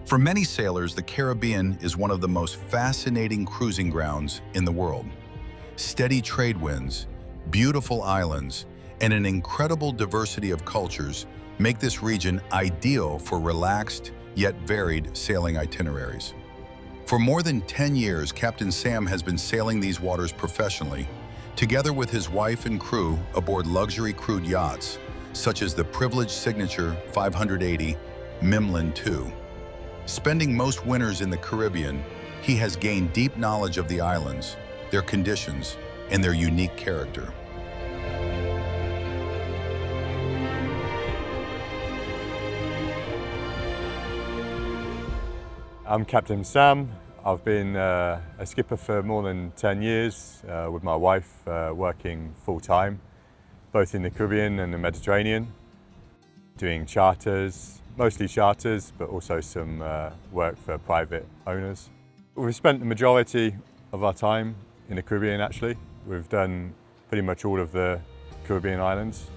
For many sailors, the Caribbean is one of the most fascinating cruising grounds in the world. Steady trade winds, beautiful islands, and an incredible diversity of cultures make this region ideal for relaxed yet varied sailing itineraries. For more than 10 years, Captain Sam has been sailing these waters professionally, together with his wife and crew aboard luxury crude yachts, such as the Privilège Signature 580 Mimlin II. Spending most winters in the Caribbean, he has gained deep knowledge of the islands, their conditions, and their unique character. I'm Captain Sam. I've been a skipper for more than 10 years with my wife working full-time, both in the Caribbean and the Mediterranean, doing charters, mostly charters, but also some work for private owners. We've spent the majority of our time in the Caribbean actually. We've done pretty much all of the Caribbean islands.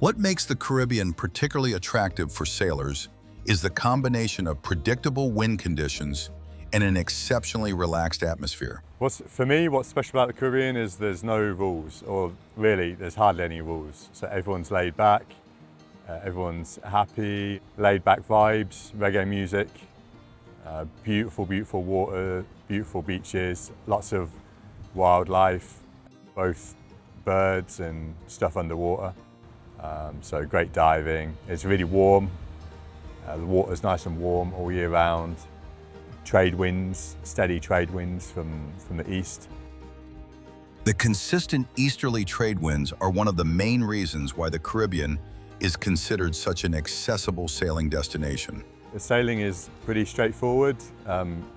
What makes the Caribbean particularly attractive for sailors is the combination of predictable wind conditions and an exceptionally relaxed atmosphere. For me, what's special about the Caribbean is there's no rules, or really, there's hardly any rules. So everyone's laid back, everyone's happy, laid back vibes, reggae music, beautiful, beautiful water, beautiful beaches, lots of wildlife, both birds and stuff underwater. So great diving. It's really warm. The water's nice and warm all year round. Trade winds, steady trade winds from the east. The consistent easterly trade winds are one of the main reasons why the Caribbean is considered such an accessible sailing destination. The sailing is pretty straightforward.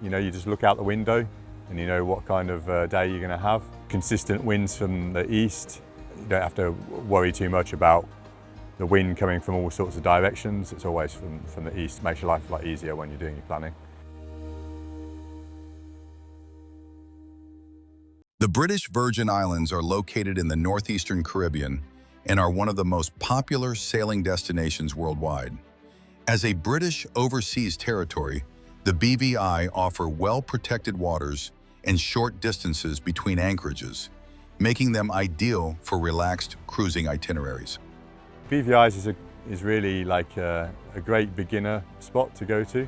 You just look out the window and you know what kind of day you're going to have. Consistent winds from the east. You don't have to worry too much about the wind coming from all sorts of directions. It's always from the east. It makes your life a lot easier when you're doing your planning. The British Virgin Islands are located in the northeastern Caribbean and are one of the most popular sailing destinations worldwide. As a British overseas territory, the BVI offer well-protected waters and short distances between anchorages, making them ideal for relaxed cruising itineraries. BVI's is really like a great beginner spot to go to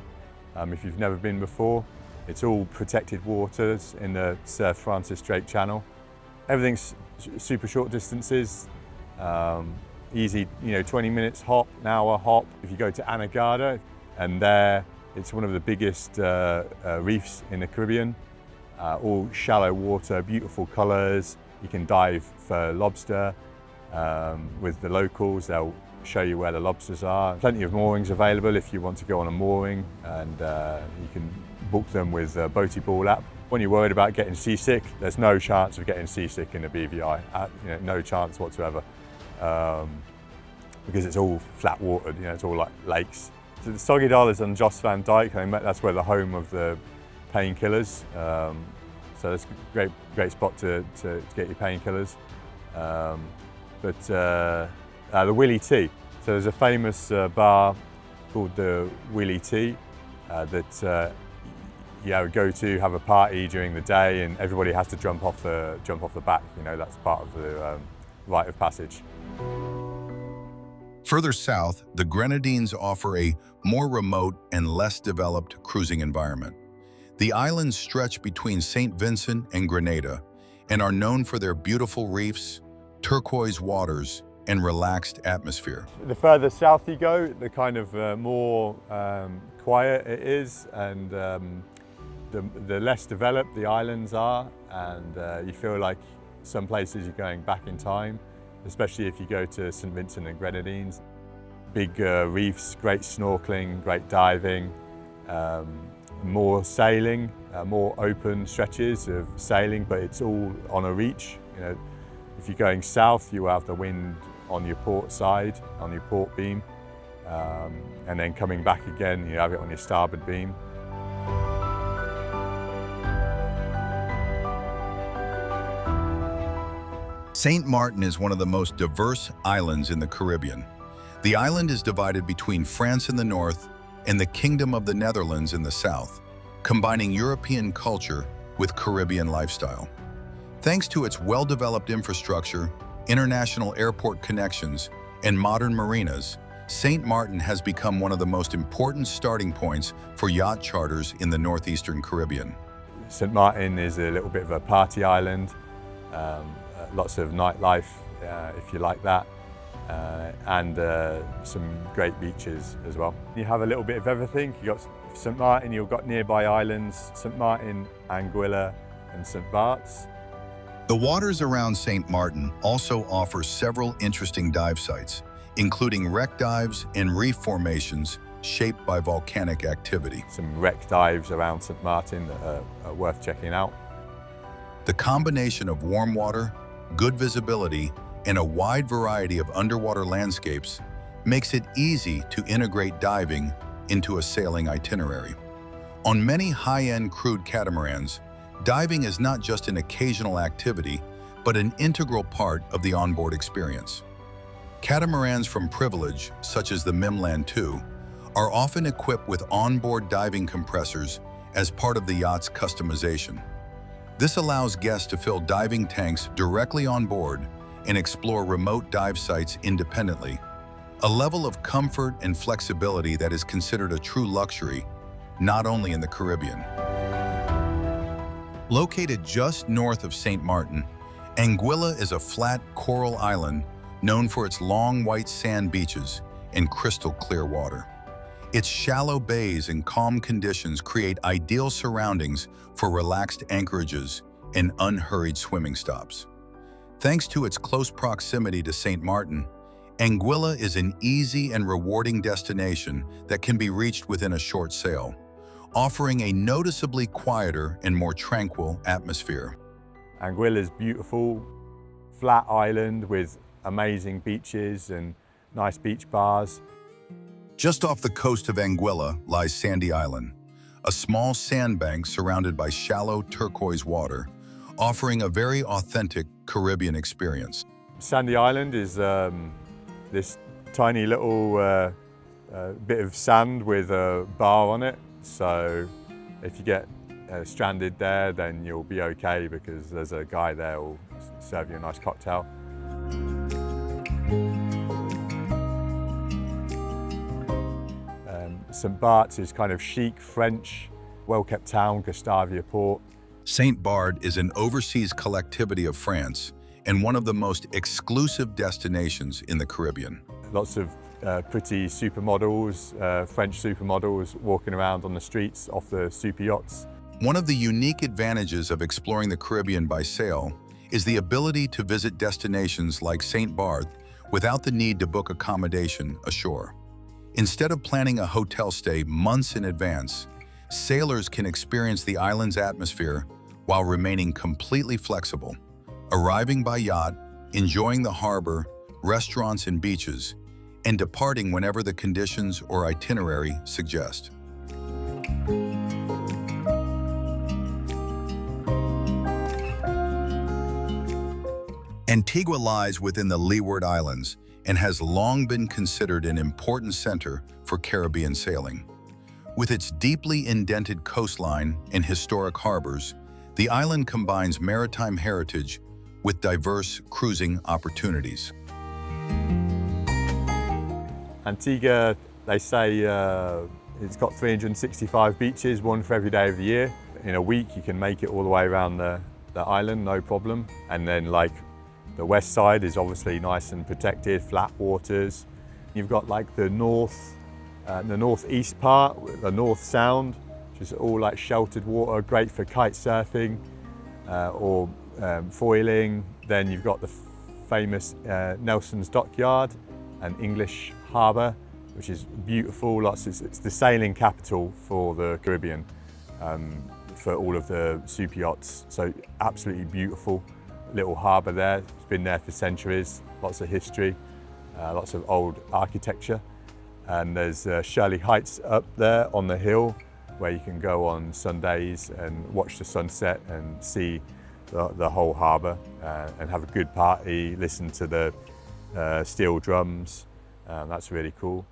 if you've never been before. It's all protected waters in the Sir Francis Drake Channel. Everything's super short distances, easy, 20 minutes hop, an hour hop. If you go to Antigua, and there it's one of the biggest reefs in the Caribbean, all shallow water, beautiful colours. You can dive for lobster with the locals. They'll show you where the lobsters are. Plenty of moorings available if you want to go on a mooring, and you can book them with a Boaty Ball app. When you're worried about getting seasick, there's no chance of getting seasick in the BVI. No chance whatsoever, because it's all flat watered. It's all like lakes. So the Soggy Doll on Joss Van Dyke. That's where the home of the painkillers. So it's a great spot to get your painkillers. The Willie Tea. So there's a famous bar called the Willie Tea that you would go to, have a party during the day, and everybody has to jump off the back. That's part of the rite of passage. Further south, the Grenadines offer a more remote and less developed cruising environment. The islands stretch between St. Vincent and Grenada and are known for their beautiful reefs, turquoise waters, and relaxed atmosphere. The further south you go, the kind of more quiet it is, and the less developed the islands are, and you feel like some places you're going back in time, especially if you go to St. Vincent and Grenadines. Big reefs, great snorkeling, great diving, more sailing, more open stretches of sailing, but it's all on a reach. If you're going south, you have the wind on your port side, on your port beam, and then coming back again, you have it on your starboard beam. St. Martin is one of the most diverse islands in the Caribbean. The island is divided between France in the north and the Kingdom of the Netherlands in the south, combining European culture with Caribbean lifestyle. Thanks to its well-developed infrastructure, international airport connections, and modern marinas, St. Martin has become one of the most important starting points for yacht charters in the northeastern Caribbean. St. Martin is a little bit of a party island, lots of nightlife if you like that, and some great beaches as well. You have a little bit of everything. You've got St. Martin, you've got nearby islands, St. Martin, Anguilla and St. Barts. The waters around St. Martin also offer several interesting dive sites, including wreck dives and reef formations shaped by volcanic activity. Some wreck dives around St. Martin that are worth checking out. The combination of warm water, good visibility, and a wide variety of underwater landscapes makes it easy to integrate diving into a sailing itinerary. On many high-end crude catamarans, diving is not just an occasional activity, but an integral part of the onboard experience. Catamarans from Privilège, such as the Mimland 2, are often equipped with onboard diving compressors as part of the yacht's customization. This allows guests to fill diving tanks directly on board and explore remote dive sites independently, a level of comfort and flexibility that is considered a true luxury, not only in the Caribbean. Located just north of St. Martin, Anguilla is a flat coral island known for its long white sand beaches and crystal clear water. Its shallow bays and calm conditions create ideal surroundings for relaxed anchorages and unhurried swimming stops. Thanks to its close proximity to St. Martin, Anguilla is an easy and rewarding destination that can be reached within a short sail, offering a noticeably quieter and more tranquil atmosphere. Anguilla is beautiful, flat island with amazing beaches and nice beach bars. Just off the coast of Anguilla lies Sandy Island, a small sandbank surrounded by shallow turquoise water, offering a very authentic Caribbean experience. Sandy Island is this tiny little bit of sand with a bar on it. So if you get stranded there, then you'll be okay because there's a guy there who'll serve you a nice cocktail. St. Barts is kind of chic, French, well-kept town, Gustavia Port. St. Barth is an overseas collectivity of France and one of the most exclusive destinations in the Caribbean. Lots of pretty supermodels, French supermodels walking around on the streets off the super yachts. One of the unique advantages of exploring the Caribbean by sail is the ability to visit destinations like St. Barth without the need to book accommodation ashore. Instead of planning a hotel stay months in advance, sailors can experience the island's atmosphere while remaining completely flexible, arriving by yacht, enjoying the harbor, restaurants and beaches, and departing whenever the conditions or itinerary suggest. Antigua lies within the Leeward Islands and has long been considered an important center for Caribbean sailing. With its deeply indented coastline and historic harbors, the island combines maritime heritage with diverse cruising opportunities. Antigua, they say it's got 365 beaches, one for every day of the year. In a week you can make it all the way around the island, no problem. And then like the west side is obviously nice and protected, flat waters. You've got like the northeast part, the North Sound, which is all like sheltered water, great for kite surfing or foiling. Then you've got the famous Nelson's Dockyard and English Harbour, which is beautiful. It's the sailing capital for the Caribbean, for all of the super yachts. So absolutely beautiful little harbour there. It's been there for centuries, lots of history, lots of old architecture. And there's Shirley Heights up there on the hill where you can go on Sundays and watch the sunset and see the whole harbour and have a good party, listen to the steel drums. That's really cool.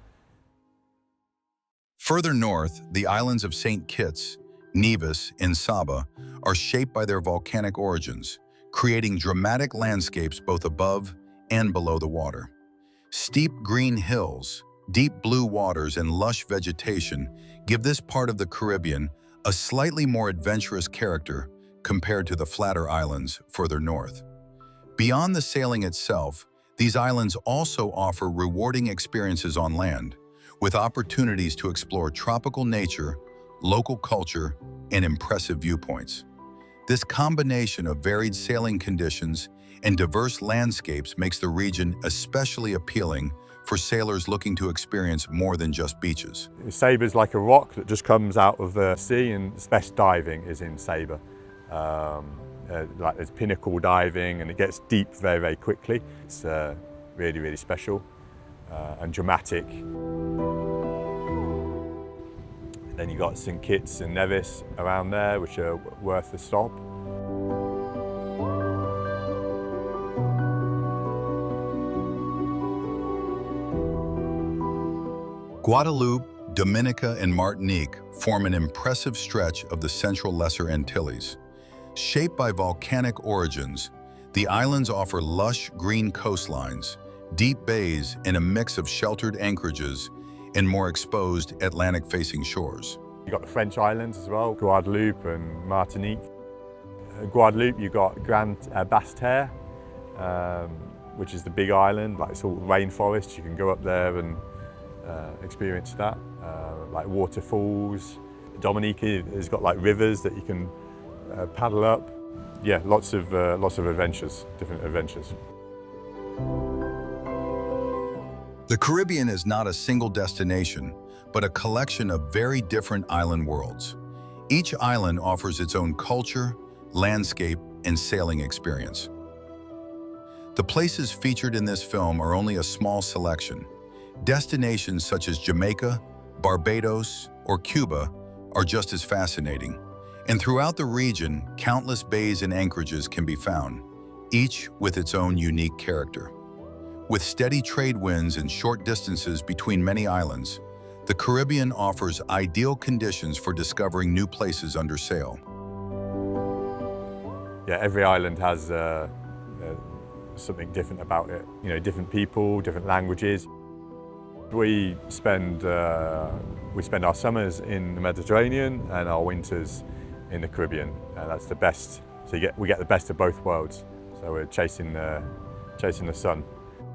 Further north, the islands of St. Kitts, Nevis, and Saba are shaped by their volcanic origins, creating dramatic landscapes both above and below the water. Steep green hills, deep blue waters, and lush vegetation give this part of the Caribbean a slightly more adventurous character compared to the flatter islands further north. Beyond the sailing itself, these islands also offer rewarding experiences on land, with opportunities to explore tropical nature, local culture, and impressive viewpoints. This combination of varied sailing conditions and diverse landscapes makes the region especially appealing for sailors looking to experience more than just beaches. Saba's like a rock that just comes out of the sea, and the best diving is in Saba. Like there's pinnacle diving, and it gets deep very, very quickly. It's really, really special and dramatic. Then you've got St. Kitts and Nevis around there, which are worth a stop. Guadeloupe, Dominica, and Martinique form an impressive stretch of the central Lesser Antilles. Shaped by volcanic origins, the islands offer lush green coastlines, deep bays, and a mix of sheltered anchorages and more exposed Atlantic-facing shores. You've got the French islands as well, Guadeloupe and Martinique. Guadeloupe, you've got Basse-Terre, which is the big island. Like, it's all rainforest. You can go up there and experience that, like waterfalls. Dominica has got like rivers that you can paddle up. Yeah, lots of adventures, different adventures. The Caribbean is not a single destination, but a collection of very different island worlds. Each island offers its own culture, landscape, and sailing experience. The places featured in this film are only a small selection. Destinations such as Jamaica, Barbados, or Cuba are just as fascinating. And throughout the region, countless bays and anchorages can be found, each with its own unique character. With steady trade winds and short distances between many islands, the Caribbean offers ideal conditions for discovering new places under sail. Yeah, every island has something different about it. You know, different people, different languages. We spend our summers in the Mediterranean and our winters in the Caribbean. That's the best. So we get the best of both worlds. So we're chasing the sun.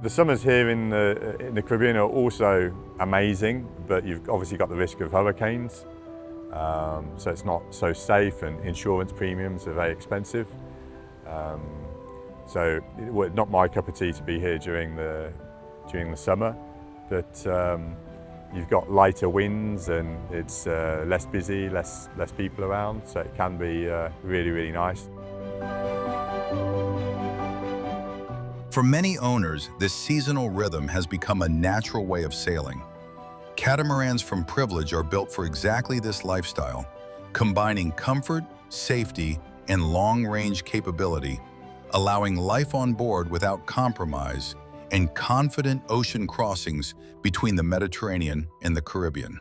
The summers here in the Caribbean are also amazing, but you've obviously got the risk of hurricanes. So it's not so safe, and insurance premiums are very expensive. So it's not my cup of tea to be here during the summer, but you've got lighter winds and it's less busy, less people around, so it can be really, really nice. For many owners, this seasonal rhythm has become a natural way of sailing. Catamarans from Privilège are built for exactly this lifestyle, combining comfort, safety, and long-range capability, allowing life on board without compromise and confident ocean crossings between the Mediterranean and the Caribbean.